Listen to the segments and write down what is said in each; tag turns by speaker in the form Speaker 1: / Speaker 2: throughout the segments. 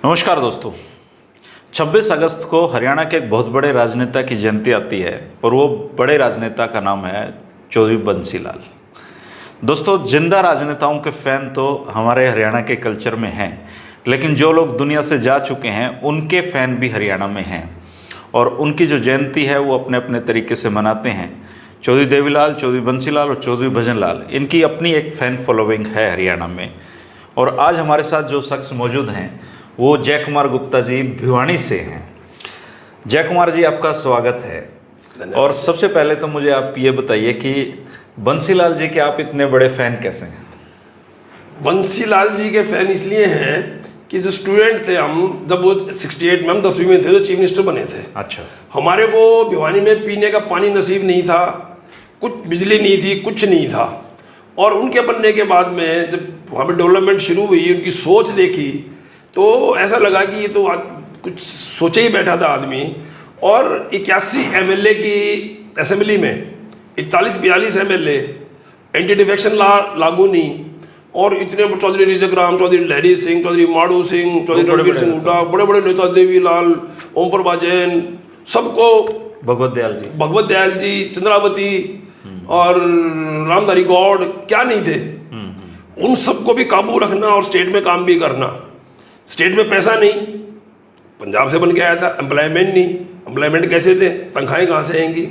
Speaker 1: नमस्कार दोस्तों। 26 अगस्त को हरियाणा के एक बहुत बड़े राजनेता की जयंती आती है और वो बड़े राजनेता का नाम है चौधरी बंसी लाल। दोस्तों, जिंदा राजनेताओं के फैन तो हमारे हरियाणा के कल्चर में हैं, लेकिन जो लोग दुनिया से जा चुके हैं उनके फैन भी हरियाणा में हैं और उनकी जो जयंती है वो अपने अपने तरीके से मनाते हैं। चौधरी देवीलाल, चौधरी बंसी लाल और चौधरी भजन लाल, इनकी अपनी एक फ़ैन फॉलोइंग है हरियाणा में। और आज हमारे साथ जो शख्स मौजूद हैं वो जय कुमार गुप्ता जी भिवानी से हैं। जय कुमार जी, आपका स्वागत है। और सबसे पहले तो मुझे आप ये बताइए कि बंसी लाल जी के आप इतने बड़े फ़ैन कैसे हैं?
Speaker 2: बंसी लाल जी के फैन इसलिए हैं कि जो स्टूडेंट थे हम, जब वो 68 में हम 10वीं में थे तो चीफ मिनिस्टर बने थे।
Speaker 1: अच्छा।
Speaker 2: हमारे को भिवानी में पीने का पानी नसीब नहीं था, कुछ बिजली नहीं थी, कुछ नहीं था। और उनके बनने के बाद में जब वहाँ पर डेवलपमेंट शुरू हुई, उनकी सोच देखी तो ऐसा लगा कि ये तो कुछ सोचे ही बैठा था आदमी। और 81 एमएलए की असेंबली में 41-42 एमएलए, एंटी डिफेक्शन लॉ लागू नहीं, और इतने चौधरी रिजक राम, चौधरी लहरी सिंह, चौधरी माड़ू सिंह, चौधरी रणवीर सिंह हुड्डा, बड़े बड़े नेता, देवीलाल, ओम प्रभा जैन, सबको, भगवत दयाल जी, चंद्रावती और रामधारी गौड़, क्या नहीं थे, उन सबको भी काबू रखना और स्टेट में काम भी करना। स्टेट में पैसा नहीं, पंजाब से बन के आया था, एम्प्लॉयमेंट नहीं, एम्प्लॉयमेंट कैसे थे, तनख्वाहें कहाँ से आएंगी।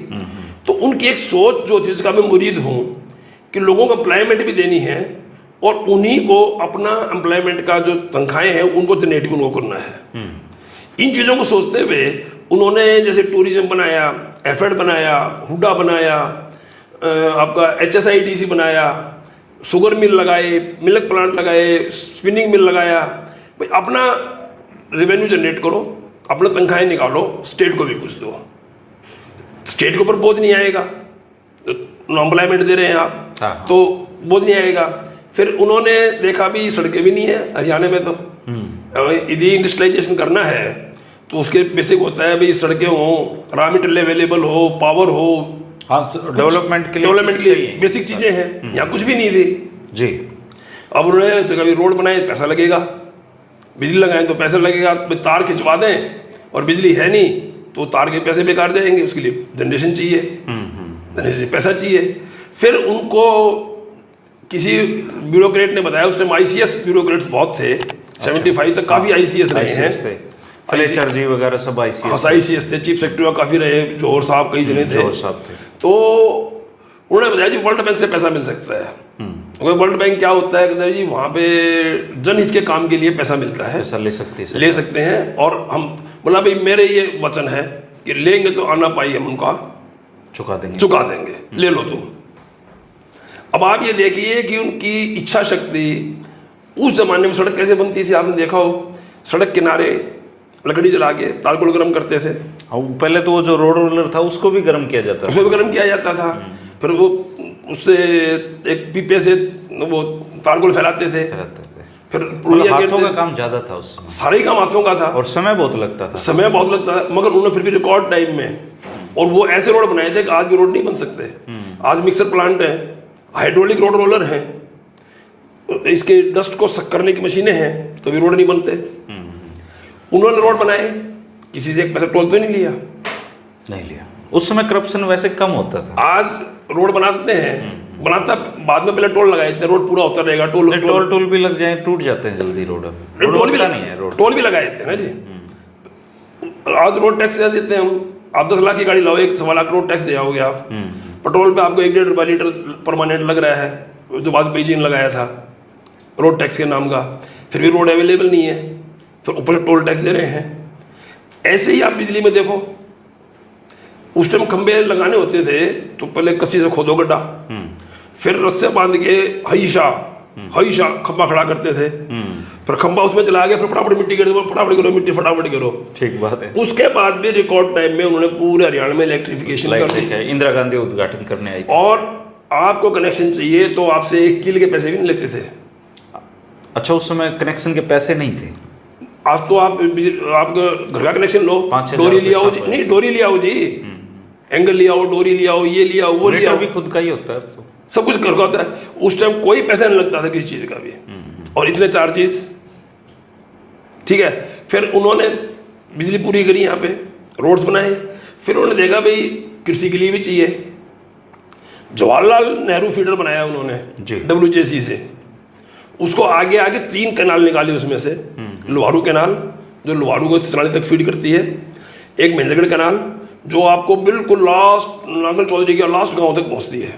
Speaker 2: तो उनकी एक सोच जो थी, जिसका मैं मुरीद हूँ, कि लोगों को एम्प्लॉयमेंट भी देनी है और उन्हीं को अपना एम्प्लॉयमेंट का जो तनख्वाहें हैं उनको जनरेट भी उनको करना है। इन चीज़ों को सोचते हुए उन्होंने जैसे टूरिज्म बनाया, एफएड बनाया, हुड्डा बनाया, आपका HSIDC बनाया, शुगर मिल लगाए, मिल्क प्लांट लगाए, स्पिनिंग मिल लगाया। भाई अपना रेवेन्यू जनरेट करो, अपना तनख्वाहें निकालो, स्टेट को भी कुछ दो, स्टेट के ऊपर बोझ नहीं आएगा। एम्प्लॉयमेंट दे रहे हैं आप, तो बोझ नहीं आएगा। फिर उन्होंने देखा भी सड़कें भी नहीं है हरियाणा में, तो यदि इंडस्ट्रियलाइजेशन करना है तो उसके बेसिक होता है भाई सड़कें हों, रॉ मटेरियल अवेलेबल हो, पावर हो।
Speaker 1: हाँ, डेवलपमेंट के लिए
Speaker 2: बेसिक चीज़ें हैं, यहाँ कुछ भी नहीं थी
Speaker 1: जी।
Speaker 2: अब उन्होंने कभी रोड बनाए, पैसा लगेगा, बिजली लगाएं तो पैसा लगेगा, तार खिंचवा दें और बिजली है नहीं तो तार के पैसे बेकार जाएंगे, उसके लिए जनरेशन चाहिए, जनरेशन पैसा चाहिए। फिर उनको किसी ब्यूरोक्रेट ने बताया, उस टाइम ICS ब्यूरोक्रेट्स बहुत थे, 75 तक काफ़ी ICS रहे हैं,
Speaker 1: फ्लेचर जी वगैरह सब
Speaker 2: ICS थे, चीफ सेक्रेटरी काफ़ी रहे, जौहर साहब कई जने थे। तो उन्होंने बताया जी वर्ल्ड बैंक से पैसा मिल सकता है। वर्ल्ड बैंक क्या होता है, कहते हैं जी वहाँ पे जनहित के काम के लिए पैसा मिलता है, पैसा ले सकते हैं। और हम बोला भाई मेरे ये वचन है कि लेंगे तो आना पाई हम उनका चुका देंगे, ले लो तुम। अब आप ये देखिए कि उनकी इच्छा शक्ति, उस जमाने में सड़क कैसे बनती थी आपने देखा हो, सड़क किनारे लकड़ी जला के तारकोल गर्म करते थे।
Speaker 1: पहले तो वो जो रोड रोलर था उसको भी गर्म किया जाता था, फिर वो उससे एक पीपे से वो तारकोल फैलाते थे। फिर हाथों का काम ज्यादा था उस समय,
Speaker 2: सारे काम हाथों का था और
Speaker 1: समय बहुत लगता था,
Speaker 2: मगर उन्होंने फिर भी रिकॉर्ड टाइम में, और वो ऐसे रोड बनाए थे कि आज के रोड नहीं बन सकते। आज मिक्सर प्लांट है, हाइड्रोलिक रोड रोलर है, इसके डस्ट को सक करने की मशीनें हैं, तो भी रोड नहीं बनते। उन्होंने रोड बनाए, किसी से एक पैसा टोल तो नहीं लिया।
Speaker 1: उस समय करप्शन वैसे कम होता था।
Speaker 2: आज रोड बनाते हैं, बनाता बाद में पहले टोल लगाए थे, रोड पूरा होता रहेगा,
Speaker 1: टोल भी लग जाए, टूट जाते हैं जल्दी रोड।
Speaker 2: टोल भी लगाए थे ना जी। आज रोड टैक्स दे देते हैं हम, आप 10 लाख की गाड़ी लाओ, 1-1.25 लाख रोड टैक्स दे आओगे आप। पेट्रोल पे आपको 1-1.5 रुपये लीटर परमानेंट लग रहा है, जो वाजपेयी जी ने लगाया था रोड टैक्स के नाम का। फिर भी रोड अवेलेबल नहीं है, फिर ऊपर से टोल टैक्स दे रहे हैं। ऐसे ही आप बिजली में देखो, उस टाइम खंबे लगाने होते थे तो पहले कस्सी से खोदो गड्ढा, फिर रस्से बांध के हईशा खंबा खड़ा करते थे, फिर खंबा उसमें चला गया, फिर फटाफट मिट्टी फटाफट करो।
Speaker 1: ठीक बात है।
Speaker 2: उसके बाद भी रिकॉर्ड टाइम में उन्होंने पूरे हरियाणा में इलेक्ट्रिफिकेशन कर दी।
Speaker 1: इंदिरा गांधी उद्घाटन करने आई,
Speaker 2: और आपको कनेक्शन चाहिए तो आपसे 1 किल के पैसे भी नहीं लेते थे।
Speaker 1: अच्छा, उस समय कनेक्शन के पैसे नहीं थे।
Speaker 2: आज तो आप घर का कनेक्शन लो, डोरी ले आओ जी, नहीं डोरी ले आओ जी, एंगल ले आओ, डोरी ले आओ, ये ले आओ, वो ले आओ,
Speaker 1: भी खुद का ही होता है, तो
Speaker 2: सब कुछ घर का होता है। उस टाइम कोई पैसा नहीं लगता था किसी चीज़ का भी, और इतने चार्जेस ठीक है। फिर उन्होंने बिजली पूरी करी, यहाँ पे रोड्स बनाए। फिर उन्होंने देखा भाई कृषि के लिए भी चाहिए, जवाहरलाल नेहरू फीडर बनाया उन्होंने
Speaker 1: जी।
Speaker 2: WJC से। उसको आगे आगे 3 कैनाल निकाले उसमें से। लोहारू कैनाल जो लोहारू को चित्रानी तक फीड करती है, एक महेंद्रगढ़ कैनाल जो आपको बिल्कुल लास्ट नांगल चौधरी के लास्ट गांव तक पहुंचती है,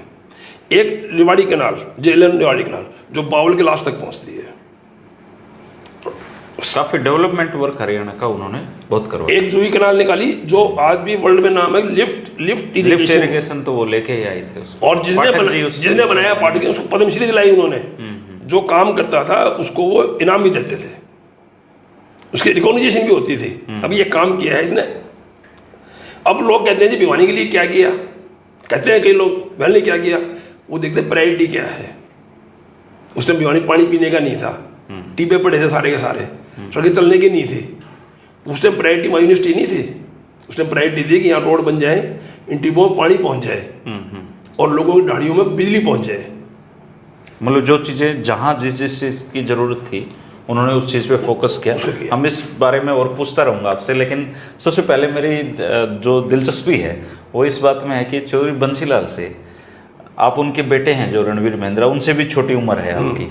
Speaker 2: एक रेवाड़ी कैनाल जेलन रेवाड़ी कैनाल जो बावल के लास्ट तक पहुंचती है।
Speaker 1: काफी डेवलपमेंट वर्क हरियाणा का उन्होंने बहुत करवाया।
Speaker 2: एक जूही कैनाल निकाली जो आज भी वर्ल्ड में नाम है लिफ्ट
Speaker 1: लिफ्ट
Speaker 2: इरिगेशन।
Speaker 1: इरिगेशन तो वो लेके ही आए थे उसको।
Speaker 2: और जिसने बनाया पार्टी के, उसको पद्मश्री दिलाई उन्होंने। जो काम करता था उसको वो इनाम भी देते थे, उसकी रिकॉग्निशन भी होती थी, अभी ये काम किया है इसने। अब लोग कहते हैं जी भिवानी के लिए क्या किया, कहते हैं कई लोग भिवानी ने क्या किया, वो देखते प्रायोरिटी क्या है। उस टाइम भिवानी पानी पीने का नहीं था, टीपे पड़े थे सारे के सारे, सड़कें चलने की नहीं थी। उस टाइम प्रायोरिटी वहाँ यूनिवर्सिटी नहीं थी, उस टाइम प्रायोरिटी थी कि यहाँ रोड बन जाए, इन टीपों में पानी पहुँच जाए और लोगों की ढाड़ियों में बिजली पहुँच जाए।
Speaker 1: मतलब जो चीज़ें जहाँ जिस जिस चीज़ की ज़रूरत थी उन्होंने उस चीज़ पे फोकस किया। हम इस बारे में और पूछता रहूँगा आपसे, लेकिन सबसे पहले मेरी जो दिलचस्पी है वो इस बात में है कि चौधरी बंसीलाल से, आप उनके बेटे हैं जो रणवीर महेंद्रा, उनसे भी छोटी उम्र है आपकी,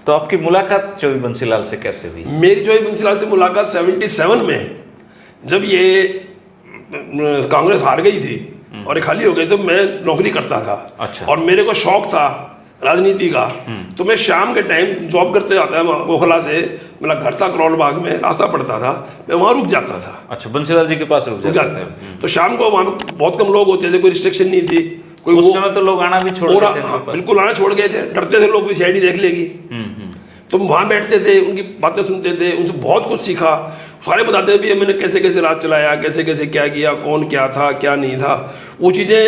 Speaker 1: तो आपकी मुलाकात चौधरी बंसीलाल से कैसे हुई?
Speaker 2: मेरी चौधरी बंसीलाल से मुलाकात 77 में, जब ये कांग्रेस हार गई थी और ये खाली हो गई, तो मैं नौकरी करता था।
Speaker 1: अच्छा।
Speaker 2: और मेरे को शौक था राजनीति का, तो मैं शाम के टाइम जॉब करते जाता है ओखला से, मेरा घर था करोल बाग में, रास्ता पड़ता था, मैं वहाँ रुक जाता था।
Speaker 1: अच्छा, बंसीलाल जी के पास रुक जाते थे।
Speaker 2: तो शाम को वहाँ पे बहुत कम लोग होते थे, कोई रिस्ट्रिक्शन नहीं थी, कोई
Speaker 1: उस समय तो लोग आना भी छोड़ गए थे उनके पास।
Speaker 2: बिल्कुल आना छोड़ गए थे, डरते थे लोग भी सीआईडी देख लेगी। तो वहाँ बैठते थे, उनकी बातें सुनते थे, उनसे बहुत कुछ सीखा। सारे बताते थे भी मैंने कैसे कैसे राज चलाया, कैसे कैसे क्या किया, कौन क्या था क्या नहीं था, वो चीज़ें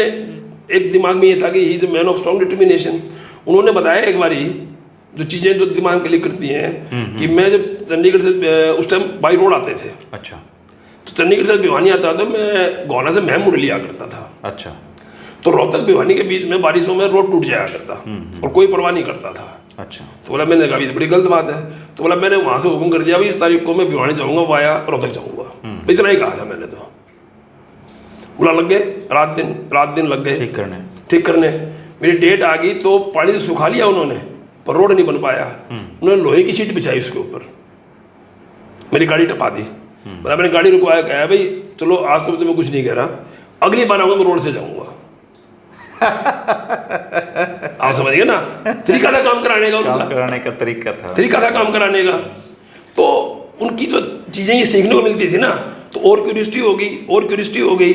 Speaker 2: एक दिमाग में ये था कि he is a man of strong determination. उन्होंने बताया एक बारी जो चीज़ें जो दिमाग के लिए करती हैं कि मैं जब चंडीगढ़ से, उस टाइम बाई रोड आते थे।
Speaker 1: अच्छा।
Speaker 2: तो चंडीगढ़ से भिवानी आता था, मैं गौना से महम मुड़ लिया करता था।
Speaker 1: अच्छा।
Speaker 2: तो रोहतक भिवानी के बीच में बारिशों में रोड टूट जाया करता और कोई परवाह नहीं करता था।
Speaker 1: अच्छा।
Speaker 2: तो बोला, मैंने कहा ये तो बड़ी गलत बात है। तो बोला मैंने वहाँ से हुक्म कर दिया भाई इस तारीख को मैं भिवानी जाऊँगा वाया रोहतक जाऊँगा, इतना ही कहा था मैंने। तो बोला लग गए, रात दिन लग गए ठीक करने। मेरी डेट आ गई तो पानी से सुखा लिया उन्होंने, पर रोड नहीं बन पाया। उन्होंने लोहे की शीट बिछाई उसके ऊपर, मेरी गाड़ी टपा दी। मतलब मैंने गाड़ी रुकवाया, कहा भाई चलो आज तो मैं कुछ नहीं कह रहा, अगली बार आऊँगा मैं रोड से जाऊँगा। आप समझ गए ना, तरीका था काम कराने का,
Speaker 1: काम कराने का तरीका था
Speaker 2: काम कराने का। तो उनकी जो चीज़ें ये सीखने को मिलती थी ना, तो और क्यूरियोसिटी हो गई